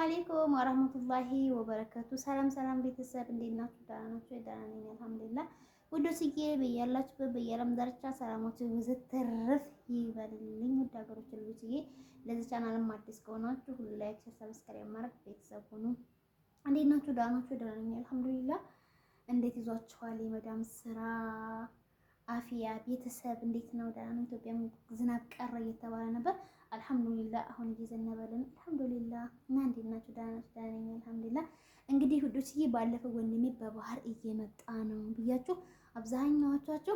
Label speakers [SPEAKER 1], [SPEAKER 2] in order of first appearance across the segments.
[SPEAKER 1] አለይኩም ወራህመቱላሂ ወበረከቱ። ሰላም ቤተሰብ እንዴት ናችሁ? ደህና ናችሁ? ደህና ነኝ አልሐምዱሊላህ። ውዶችዬ በያላችሁበት በየዓለም ዳርቻ ሰላማችሁ ብዝት ትርፍ ይበልልኝ። ውድ ሀገሮች ልጆችዬ ለዚህ ቻናልም አዲስ ከሆናችሁ ሁሉ ላይክ፣ ሰብስክራይብ ማድረግ ቤተሰብ ሁኑ። እንዴት ናችሁ? ደህና ናችሁ? ደህና ነኝ አልሐምዱሊላህ። እንዴት ይዟችኋል የመዳም ስራ አፍያ ቤተሰብ እንዴት ነው? ደህና ነው። ኢትዮጵያም ዝናብ ቀረ እየተባለ ነበር። አልሐምዱሊላህ አሁን እየዘነበልን አልሐምዱሊላህ። እና እንዴት ናችሁ? ደህና ናችሁ? ደህና ነኝ አልሐምዱሊላህ። እንግዲህ ውዶችዬ ባለፈው ወንድሜ በባህር እየመጣ ነው ብያችሁ አብዛኛዎቻችሁ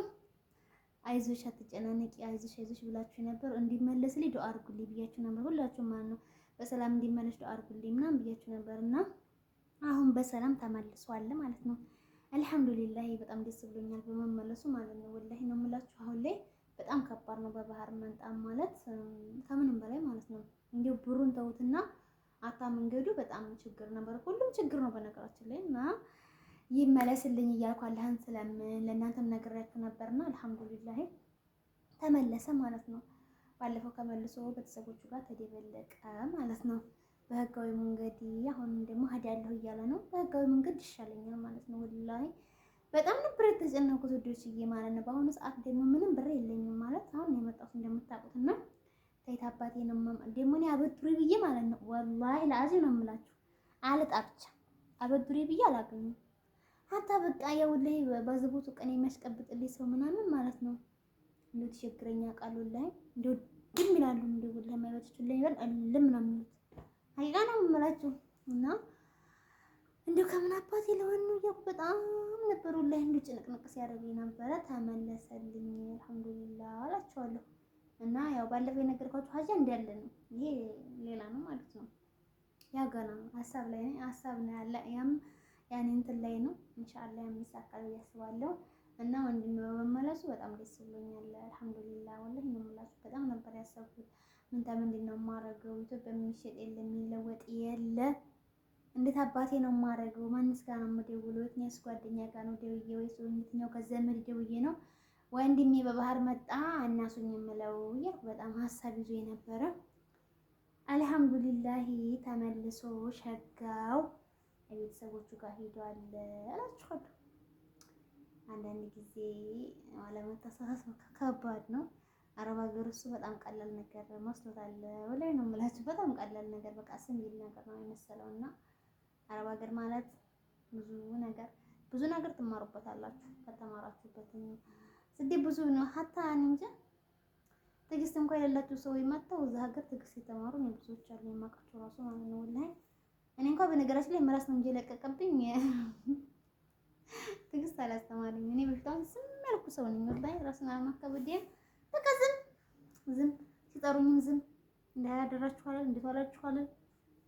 [SPEAKER 1] አይዞሽ አትጨናነቂ አይዞሽ ብላችሁ ነበር። እንዲመለስልኝ ዱአ አድርጉልኝ ብያችሁ ነበር። ሁላችሁም ማለት ነው በሰላም እንዲመለስ ዱአ አድርጉልኝ ምናምን ብያችሁ ነበርና አሁን በሰላም ተመልሷል ማለት ነው። አልሐምዱሊላህ በጣም ደስ ብሎኛል በመመለሱ ማለት ነው። ወላሂ ነው የምላችሁ አሁን ላይ በጣም ከባድ ነው በባህር መንጣም ማለት ከምንም በላይ ማለት ነው። እንዲሁ ብሩን ተውትና አታ መንገዱ በጣም ችግር ነበር። ሁሉም ችግር ነው በነገራችን ላይ እና ይመለስልኝ እያልኩ አላህን ስለምን ለእናንተም ነግሬያችሁ ነበርና አልሐምዱሊላህ ተመለሰ ማለት ነው። ባለፈው ከመልሶ ቤተሰቦቹ ጋር ተደበለቀ ማለት ነው። በህጋዊ መንገድ አሁን ደግሞ ሄዳለሁ እያለ ነው። በህጋዊ መንገድ ይሻለኛል ማለት ነው። ወላሂ በጣም ነበር የተጨነኩት ውዶችዬ ማለት ነው። በአሁኑ ሰዓት ደግሞ ምንም ብር የለኝም ማለት አሁን የመጣሁት እንደምታውቁት እና ተይት አባቴ ነው ደግሞ እኔ አበድሪ ብዬ ማለት ነው። ወላሂ ለአዚ ነው የምላችሁ አልጣ ብቻ አበድሪ ብዬ አላገኘም። ሀታ በቃ የውላሂ በዝቦቱ ቀን የሚያስቀብጥልኝ ሰው ምናምን ማለት ነው እንደው ተቸግረኛ ቃል ወላሂ እንደው ድም ይላሉ እንደው ወላሂ የማይበችልኝ ይበል እልም ነው የሚሉት ሀቂቃ ነው የምላችሁ እና እንደው ከምን አባቴ ለወኑ ያው በጣም ነበሩ ላይ እንደው ጭንቅንቅ ሲያደርገኝ ነበረ። ተመለሰልኝ አልሐምዱሊላህ አላችኋለሁ። እና ያው ባለፈው የነገርኳችሁ ሀጃ እንዳለ ነው። ይሄ ሌላ ነው ማለት ነው። ያ ገና ሀሳብ ላይ ነው ሀሳብ ነው ያለ ያም ያኔ እንትን ላይ ነው ኢንሻአላህ የሚሳካል ያስባለሁ። እና ወንድሜ በመመለሱ በጣም ደስ ብሎኛል አልሐምዱሊላህ። ወላሂ ነው የምላችሁ በጣም ነበር ያሰብኩት ምንድን ነው የማደርገው? ኢትዮጵያ የሚሸጥ የለም የሚለወጥ የለ እንዴት አባቴ ነው የማደርገው? ማንስ ጋር ነው የምደውለው? የትኛውስ ጓደኛ ጋር ነው ደውዬ ወይስ የትኛው ከዘመድ ደውዬ ነው ወንድሜ በባህር መጣ እናሱኝ የምለው እያልኩ በጣም ሀሳብ ይዞ የነበረ አልሐምዱሊላህ ተመልሶ ሸጋው ቤተሰቦቹ ጋር ሄዷል እላችኋለሁ። አንዳንድ ጊዜ አለመተሳሰብ ከባድ ነው። አረብ ሀገር እሱ በጣም ቀላል ነገር መስሎታል። ወላሂ ነው የምላችሁ በጣም ቀላል ነገር በቃ ስም ይል ነገር ነው የመሰለው እና አረብ ሀገር ማለት ብዙ ነገር ትማሩበታላችሁ። ከተማራችሁበትም ስደት ብዙ ነው። ሀታ እንጃ ትዕግስት እንኳን የሌላችሁ ሰው መጥተው እዛ ሀገር ትዕግስት የተማሩ ነው ብዙዎች አሉ የማውቃቸው ራሱ ማለት ነው። ወላሂ እኔ እንኳን በነገራችን ላይ ምራስ ነው እንጂ የለቀቀብኝ ትዕግስት አላስተማረኝ። እኔ በፊታውን ዝም ያልኩ ሰው ነኝ ወላሂ ራስን አለማከብዴ በቃ ዝም ሲጠሩኝም ዝም እንዳያደራችኋል እንዴት ዋላችኋል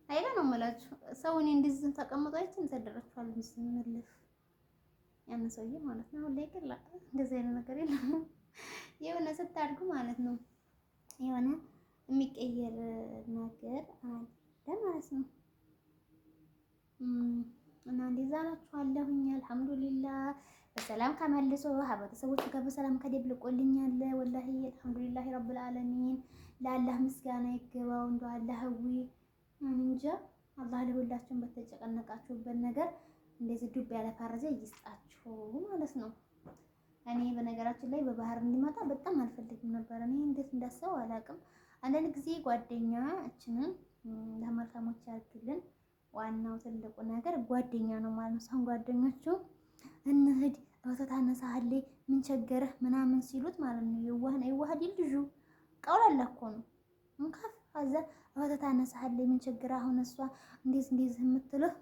[SPEAKER 1] አይላ ነው የምላችሁ። ሰው እኔ እንደዚህ ተቀምጦ አይቼ እንሰደራችኋል ዝም ልፍ ያን ሰውዬ ማለት ነው። ወላሂ ቀላ እንደዚህ አይነት ነገር የለም። የሆነ ስታድጉ ማለት ነው የሆነ የሚቀየር ነገር አለ ማለት ነው። እና እንደዛ አላችኋለሁኝ አልሐምዱሊላህ በሰላም ከመልሶ ቤተሰቦቹ ጋር በሰላም ከደብልቆልኛል። ወላሂ አልሐምዱሊላህ ረብል ዓለሚን ለአላህ ምስጋና ይገባው። እንደው አላህዊ እንጃ አላህ ለሁላችሁም በተጨቀነቃችሁበት ነገር እንደዚህ ዱብ ያለ ፈረጃ ይስጣችሁ ማለት ነው። እኔ በነገራችን ላይ በባህር እንዲመጣ በጣም አልፈልግም ነበር። እኔ እንዴት እንዳሰው አላውቅም። አንዳንድ ጊዜ ጓደኛችንን ለመልካሞች ያድርግልን። ዋናው ትልቁ ነገር ጓደኛ ነው ማለት ነው። ሰው ጓደኞቹ እንሂድ ወተት አነሳህልኝ ምን ቸገረህ ምናምን ሲሉት ማለት ነው የዋህ ልጁ ቀውላላ እኮ ነው እንካፍ አዛ ወተት አነሳህልኝ ምን ቸገረህ አሁን እሷ እንዴት የምትልህ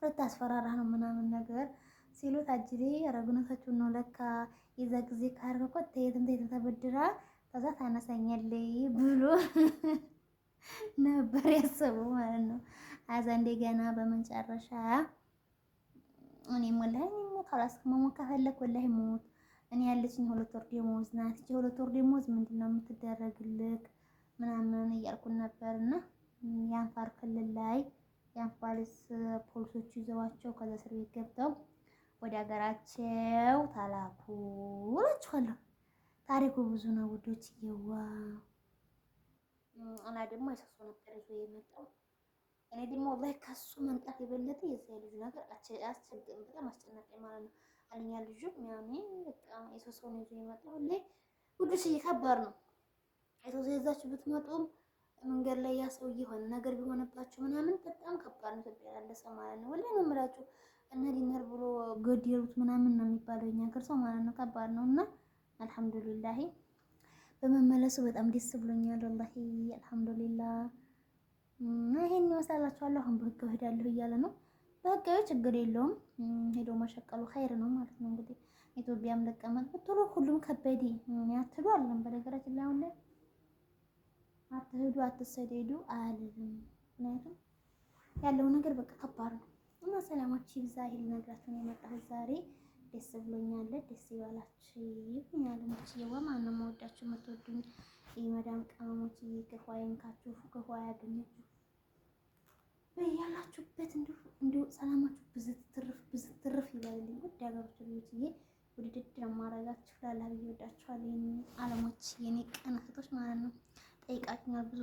[SPEAKER 1] ልታስፈራራህ ነው ምናምን ነገር ሲሉት አጅሬ ረግነታችሁ ነው ለካ የዛ ጊዜ ካርኮት ተየትም ተበድራ ከዛ ታነሳኛለኝ ብሎ ነበር ያሰበው ማለት ነው። አዛ እንደገና በመጨረሻ እኔም ወላሂ خلاص መሞት ከፈለክ ወላሂ ሞት። እኔ ያለችኝ 2 ወር ደሞዝ ናት። 2 ወር ደሞዝ ምንድነው የምትደረግልክ ምናምን እያልኩን ነበርና የአፋር ክልል ላይ የአፋር ፖሊሶች ይዘዋቸው ከዛ እስር ቤት ገብተው ወደ ሀገራቸው ታላኩ እላችኋለሁ። ታሪኩ ብዙ ነው ውዶች። እና ደግሞ የሰሱ ነበር ይዞ የመጣው እኔ ደግሞ ወላሂ ከሱ መምጣት የበለጠ የዛ ልጅ ነገር አስቸገረኝ፣ በጣም አስጨነቀኝ ማለት ነው። አንደኛ ልጁ ያኔ በቃ የሰው ሰው ነው ይዞ የመጣው ላይ ውዱስዬ ከባድ ነው። የሰው ሰው ይዛችሁ ብትመጡም መንገድ ላይ ያ ሰው የሆነ ነገር ቢሆንባችሁ ምናምን በጣም ከባድ ነው። ኢትዮጵያ ያለ ሰው ማለት ነው። ወላሂ ነው የምላችሁ እነ ሊነር ብሎ ገደሉት ምናምን ነው የሚባለው የኛ ሀገር ሰው ማለት ነው። ከባድ ነው እና አልሐምዱሊላህ በመመለሱ በጣም ደስ ብሎኛል። ወላሂ አልሐምዱሊላህ ይሄን ይመስላችኋለሁ። አሁን በህግ እሄዳለሁ እያለ ነው። በህጋዊ ችግር የለውም ሄዶ መሸቀሉ ኸይር ነው ማለት ነው። እንግዲህ ኢትዮጵያም ለቀመጥ ብትሉ ሁሉም ከበዴ አትሄዱ አለም። በነገራችን ላይ አሁን ላይ አትሄዱ አትሰደዱ አልልም። ምክንያቱም ያለው ነገር በቃ ከባድ ነው እና ሰላማችሁ ይብዛ። ይሄን ነግራችሁ ነው የመጣሁት ዛሬ። ደስ ብሎኛል። ደስ ይበላችሁ ያለሞች የማንም መወዳችሁ የምትወዱኝ የመዳም ቅመሞች ክፉ አይንካችሁ፣ ክፉ አያገኛችሁ በያላችሁበት እንዲሁ ሰላማችሁ ብዝት ትርፍ ይበልልኝ። ውድ ሀገሮች ልጆችዬ ውድድድ ነው ማረጋችሁ ላላ ብዬ ወዳችኋለሁ። የኔ አለሞች የኔ ቀን እህቶች ማለት ነው። ጠይቃችኛል ብዙ